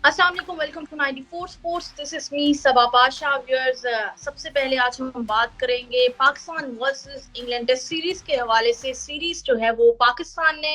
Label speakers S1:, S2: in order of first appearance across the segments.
S1: अस्सलाम वालेकुम, welcome to 94 sports. This is me Saba Pasha. Viewers, सबसे पहले आज हम बात करेंगे Pakistan versus England test series के हवाले से। सीरीज जो है वो पाकिस्तान ने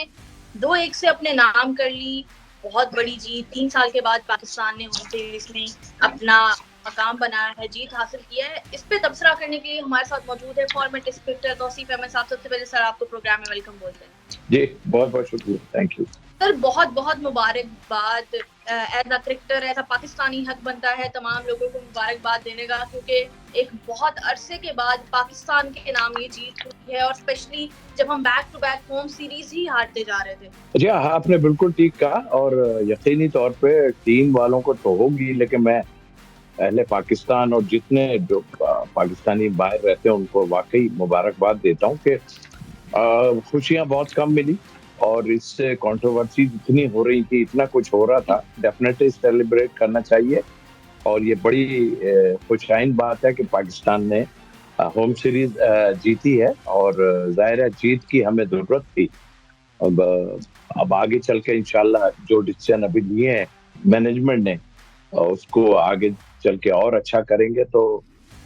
S1: 2-1 से अपने नाम कर ली। बहुत बड़ी जीत, 3 साल के बाद पाकिस्तान ने उन सीरीज में अपना मकाम बनाया है, जीत हासिल किया है। इस पे तबसरा करने के लिए हमारे साथ मौजूद है फॉर्मेट इंस्पेक्टर तौसीफ अहमद साहब। सबसे पहले सर आपको प्रोग्राम में वेलकम बोलते हैं।
S2: जी बहुत बहुत शुक्रिया, थैंक यू
S1: सर। बहुत बहुत मुबारकबाद। As a cricketer, as a Pakistani हक बनता है तमाम लोगों को मुबारकबाद देने का, क्योंकि एक बहुत अरसे के बाद पाकिस्तान के नाम ये जीत हुई है, और स्पेशली जब हम back to back home series ही हारते जा रहे थे।
S2: जी हाँ, आपने बिल्कुल ठीक कहा। और यकीनी तौर पे टीम वालों को तो होगी, लेकिन मैं पहले पाकिस्तान और जितने जो पाकिस्तानी बाहर रहते हैं उनको वाकई मुबारकबाद देता हूँ कि खुशियां बहुत कम मिली। और इससे कंट्रोवर्सी जितनी हो रही थी, इतना कुछ हो रहा था, डेफिनेटली सेलिब्रेट करना चाहिए। और ये बड़ी खुशआइन बात है कि पाकिस्तान ने होम सीरीज जीती है, और जाहिर है जीत की हमें जरूरत थी। अब अब आगे चल के इंशाल्लाह जो डिसीजन अभी लिए हैं मैनेजमेंट ने, उसको आगे चल के और अच्छा करेंगे। तो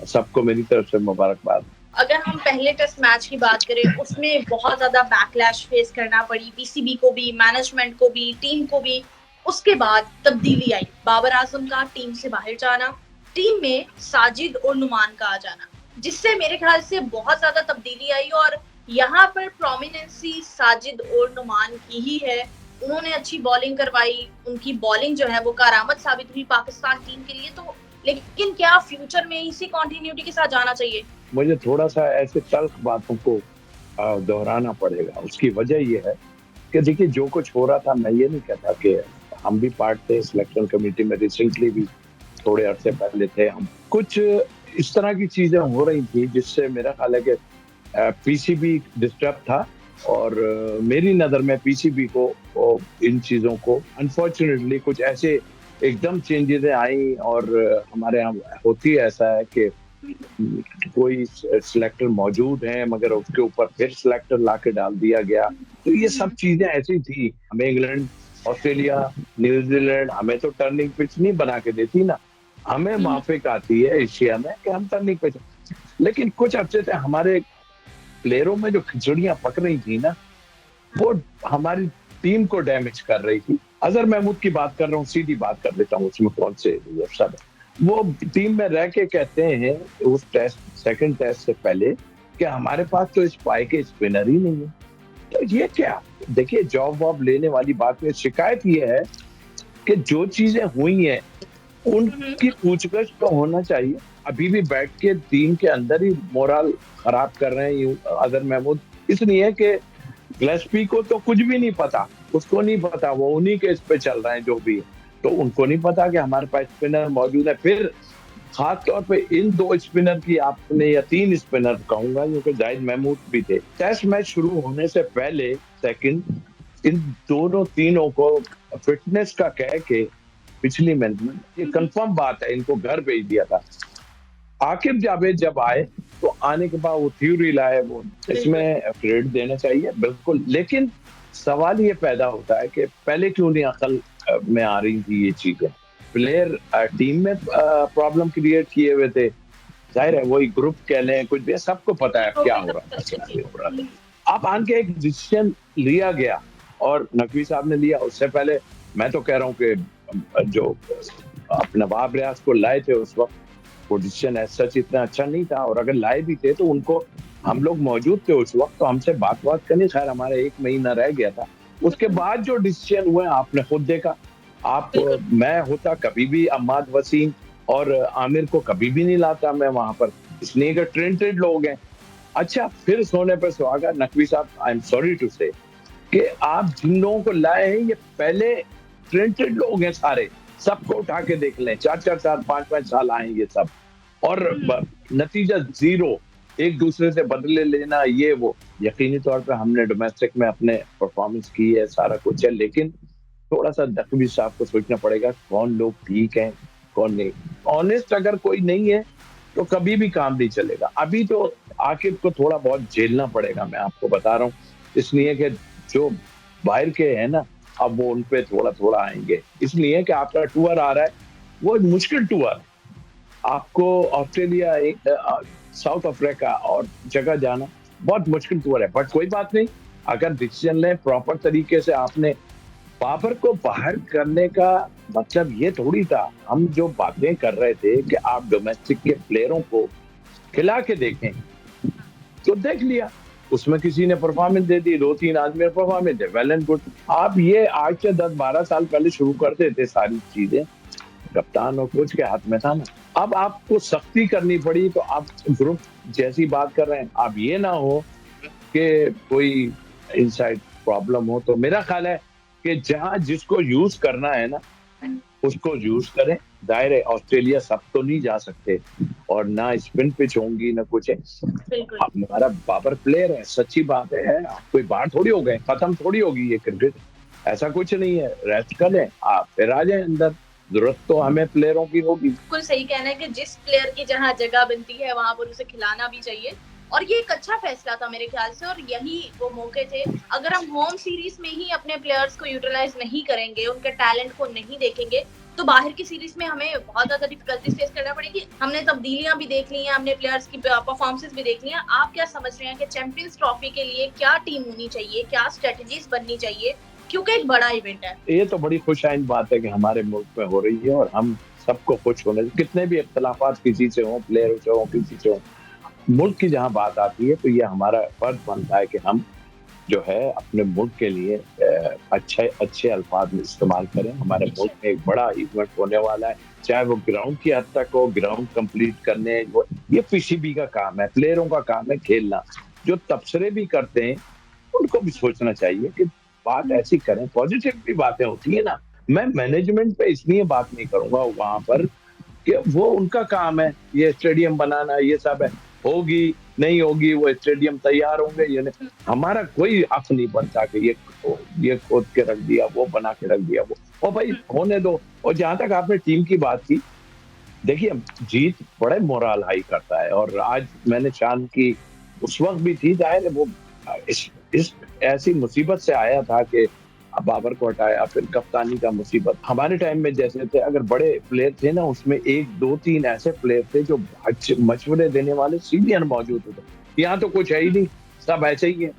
S2: सबको मेरी तरफ से मुबारकबाद।
S1: अगर हम पहले टेस्ट मैच की बात करें, उसमें बहुत ज्यादा बैकलैश फेस करना पड़ी, पीसीबी को भी, मैनेजमेंट को भी, टीम को भी। उसके बाद तब्दीली आई, बाबर आजम का टीम से बाहर जाना, टीम में साजिद और नुमान का आ जाना, जिससे मेरे ख्याल से बहुत ज्यादा तब्दीली आई। और यहाँ पर प्रोमिनेंसी साजिद और नुमान की ही है। उन्होंने अच्छी बॉलिंग करवाई, उनकी बॉलिंग जो है वो कारआमद साबित हुई पाकिस्तान टीम के लिए। तो लेकिन क्या फ्यूचर में इसी कंटिन्यूटी के साथ जाना चाहिए?
S2: मुझे थोड़ा सा ऐसे तल्ख बातों को दोहराना पड़ेगा। उसकी वजह यह है कि देखिए, जो कुछ हो रहा था, मैं ये नहीं कहता कि हम भी पार्ट थे सिलेक्शन कमेटी में, रिसेंटली भी थोड़े अरसे पहले थे हम। कुछ इस तरह की चीजें हो रही थी जिससे मेरा ख्याल है कि पीसीबी डिस्टर्ब था। और मेरी नजर में पीसीबी को इन चीजों को अनफॉर्चुनेटली कुछ ऐसे एकदम चेंजेस आई। और हमारे यहाँ होती है ऐसा है कि कोई सिलेक्टर मौजूद है मगर उसके ऊपर फिर सिलेक्टर लाके डाल दिया गया। तो ये सब चीजें ऐसी थी। हमें इंग्लैंड, ऑस्ट्रेलिया, न्यूजीलैंड हमें तो टर्निंग पिच नहीं बना के देती ना। हमें माफिक आती है एशिया में कि हम टर्निंग पिच। लेकिन कुछ हफ्ते से हमारे प्लेयरों में जो खिचड़ियां पक रही थी ना, वो हमारी टीम को डैमेज कर रही थी। अजहर महमूद की बात कर रहा हूँ, सीधी बात कर लेता हूँ, उसमें कौन से सब वो टीम में रह के कहते हैं उस टेस्ट, सेकंड टेस्ट से पहले, कि हमारे पास तो इस पाई के स्पिनर ही नहीं है। तो ये क्या, देखिए जॉब वॉब लेने वाली बात में शिकायत ये है कि जो चीजें हुई हैं उनकी पूछगछ तो होना चाहिए। अभी भी बैठ के टीम के अंदर ही मोरल खराब कर रहे हैं अजहर महमूद। इसलिए कि गिलेस्पी को तो कुछ भी नहीं पता, उसको नहीं पता, वो उन्हीं के इस पे चल रहे हैं जो भी। तो उनको नहीं पता कि हमारे पास स्पिनर मौजूद है। फिर खास तौर पे इन दो स्पिनर की आपने, या तीन स्पिनर कहूंगा, क्योंकि जाहिद महमूद भी थे, टेस्ट मैच शुरू होने से पहले सेकंड, इन दोनों तीनों को फिटनेस का कह के पिछली मैनेजमेंट, ये कंफर्म बात है, इनको घर भेज दिया था। आकिब जावेद जब आए तो आने के बाद वो थ्योरी लाए, वो इसमें क्रेडिट देना चाहिए बिल्कुल। लेकिन सवाल ये पैदा होता है कि पहले क्यों नहीं अकल में आ रही थी ये चीजें। प्लेयर टीम में प्रॉब्लम क्रिएट किए हुए थे, जाहिर है वही ग्रुप कह लें, कुछ भी, सबको पता है क्या हो रहा था, क्या नहीं हो रहा था। अब आन के एक डिसीजन लिया गया, और नकवी साहब ने लिया। उससे पहले मैं तो कह रहा हूँ कि जो अपना नवाब रियाज को लाए थे उस वक्त, वो डिसीजन ऐसा सच इतना अच्छा नहीं था। और अगर लाए भी थे तो उनको, हम लोग मौजूद थे उस वक्त, तो हमसे बात करनी, खैर हमारा 1 महीना रह गया था। उसके बाद जो डिसीजन हुए आपने खुद देखा। आप, मैं होता कभी भी अम्माद वसीम और आमिर को कभी भी नहीं लाता मैं वहां पर, इसलिए कि ट्रेंटेड लोग हैं। अच्छा, फिर सोने पर सुहागा, नकवी साहब, आई एम सॉरी टू से कि आप जिन लोगों को लाए हैं ये पहले ट्रेंटेड लोग हैं सारे, सबको उठा के देख लें, 4-4 साल, 5-5 साल आए ये सब, और नतीजा जीरो, एक दूसरे से बदले लेना, ये वो। यकीनी तौर पे हमने डोमेस्टिक में अपने परफॉर्मेंस की है, सारा कुछ है, लेकिन थोड़ा सा नकवी साहब को सोचना पड़ेगा कौन लोग ठीक हैं, कौन नहीं। ऑनेस्ट अगर कोई नहीं है तो कभी भी काम नहीं चलेगा। अभी तो आकिब को थोड़ा बहुत झेलना पड़ेगा, मैं आपको बता रहा हूँ, इसलिए कि जो बाहर के हैं ना, अब वो उन पे थोड़ा थोड़ा आएंगे, इसलिए कि आपका टूर आ रहा है, वो मुश्किल टूर, आपको ऑस्ट्रेलिया, साउथ अफ्रीका और जगह जाना बहुत मुश्किल टूर है। बट कोई बात नहीं, अगर डिसीजन लें प्रॉपर तरीके से। आपने बाबर को बाहर करने का मतलब ये थोड़ी था, हम जो बातें कर रहे थे कि आप डोमेस्टिक के प्लेयरों को खिला के देखें, तो देख लिया, उसमें किसी ने परफॉर्मेंस दे दी, 2-3 आदमी ने performance they, well and good. आप ये आज से 10-12 साल पहले शुरू करते थे, सारी चीजें कप्तान और कोच के हाथ में था ना। अब आपको सख्ती करनी पड़ी, तो आप ग्रुप जैसी बात कर रहे हैं, आप ये ना हो कि कोई इनसाइड प्रॉब्लम हो। तो मेरा ख्याल है कि जहां जिसको यूज करना है ना, उसको यूज करें। दायरे ऑस्ट्रेलिया सब तो नहीं जा सकते, और ना स्पिन पिच होंगी ना कुछ है।
S1: बिल्कुल
S2: हमारा बाबर प्लेयर है, सच्ची बात है, कोई बाहर थोड़ी हो गए, खत्म थोड़ी होगी ये क्रिकेट, ऐसा कुछ नहीं है। रेस्ट कर लें, आप फिर आ जाए अंदर, जरूरत तो हमें प्लेयरों की होगी।
S1: बिल्कुल सही कहना है कि जिस प्लेयर की जहां जगह बनती है वहां पर उसे खिलाना भी चाहिए, और ये एक अच्छा फैसला था मेरे ख्याल से, और यही वो मौके थे। अगर हम होम सीरीज में ही अपने प्लेयर्स को यूटिलाइज नहीं करेंगे, उनके टैलेंट को नहीं देखेंगे, तो बाहर की सीरीज में हमें बहुत ज्यादा डिफिकल्टीज फेस करना पड़ेगी। हमने तब्दीलियां भी देख ली हैं, हमने प्लेयर्स की परफॉर्मेंसेस भी देख ली हैं। आप क्या समझ रहे हैं कि चैंपियंस ट्रॉफी के लिए क्या टीम होनी चाहिए, क्या स्ट्रेटजीज बननी चाहिए, क्योंकि एक बड़ा इवेंट है।
S2: ये तो बड़ी खुशाइन बात है कि हमारे मुल्क में हो रही है, और हम सबको खुश होने, कितने भी इख्तलाफात किसी से हों, प्लेयर से हों, किसी से हों, मुल्क की जहां बात आती है तो ये हमारा फर्ज बनता है कि हम जो है अपने मुल्क के लिए अच्छे अच्छे अल्फाज में इस्तेमाल करें। हमारे मुल्क में एक बड़ा इवेंट होने वाला है, चाहे वो ग्राउंड की हद तक हो, ग्राउंड कंप्लीट करने, वो ये पीसीबी का काम है, प्लेयरों का काम है खेलना। जो तबसरे भी करते हैं उनको भी सोचना चाहिए कि बात ऐसी करें, पॉजिटिव भी बातें होती है ना। मैं मैनेजमेंट पे इसलिए बात नहीं करूंगा वहां पर कि वो उनका काम है, ये स्टेडियम बनाना, ये सब है, होगी नहीं होगी, वो स्टेडियम तैयार होंगे ये नहीं, हमारा कोई हक नहीं बनता कि ये खोद के रख दिया, वो बना के रख दिया, वो और भाई होने दो। और जहां तक आपने टीम की बात की, देखिए जीत बड़े मोरल हाई करता है, और आज मैंने शान की उस वक्त भी थी, जाहिर है वो इस ऐसी मुसीबत से आया था कि बाबर को हटाया, फिर कप्तानी का मुसीबत। हमारे टाइम में जैसे थे, अगर बड़े प्लेयर थे ना, उसमें 1-2-3 ऐसे प्लेयर थे जो मशवरे देने वाले सीनियर मौजूद थे। यहाँ तो कुछ है ही नहीं, सब ऐसे ही है।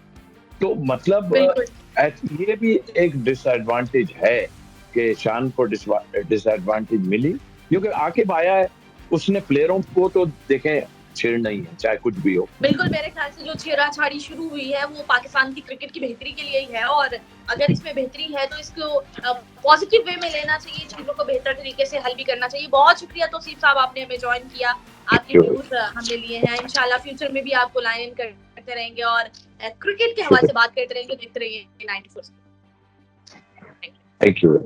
S2: तो मतलब ये भी एक डिसएडवांटेज है कि शान को डिसएडवांटेज मिली, क्योंकि आके आया है, उसने प्लेयरों को तो देखें छेड़ना ही है, चाहे कुछ भी हो।
S1: बिल्कुल, मेरे ख्याल से जो छेड़ाछाड़ी शुरू हुई है वो पाकिस्तान की क्रिकेट की बेहतरी के लिए ही है, और अगर इसमें बेहतरी है तो इसको पॉजिटिव वे में लेना चाहिए, चीजों को बेहतर तरीके से हल भी करना चाहिए। बहुत शुक्रिया तौसीफ साहब, आपने हमें ज्वाइन किया, आपके व्यूज हमने लिए हैं। इंशाल्लाह फ्यूचर में भी आपको लाइन इन करते रहेंगे और क्रिकेट के हवाले से बात करते रहेंगे। देखते रहिए 94।
S2: Thank you.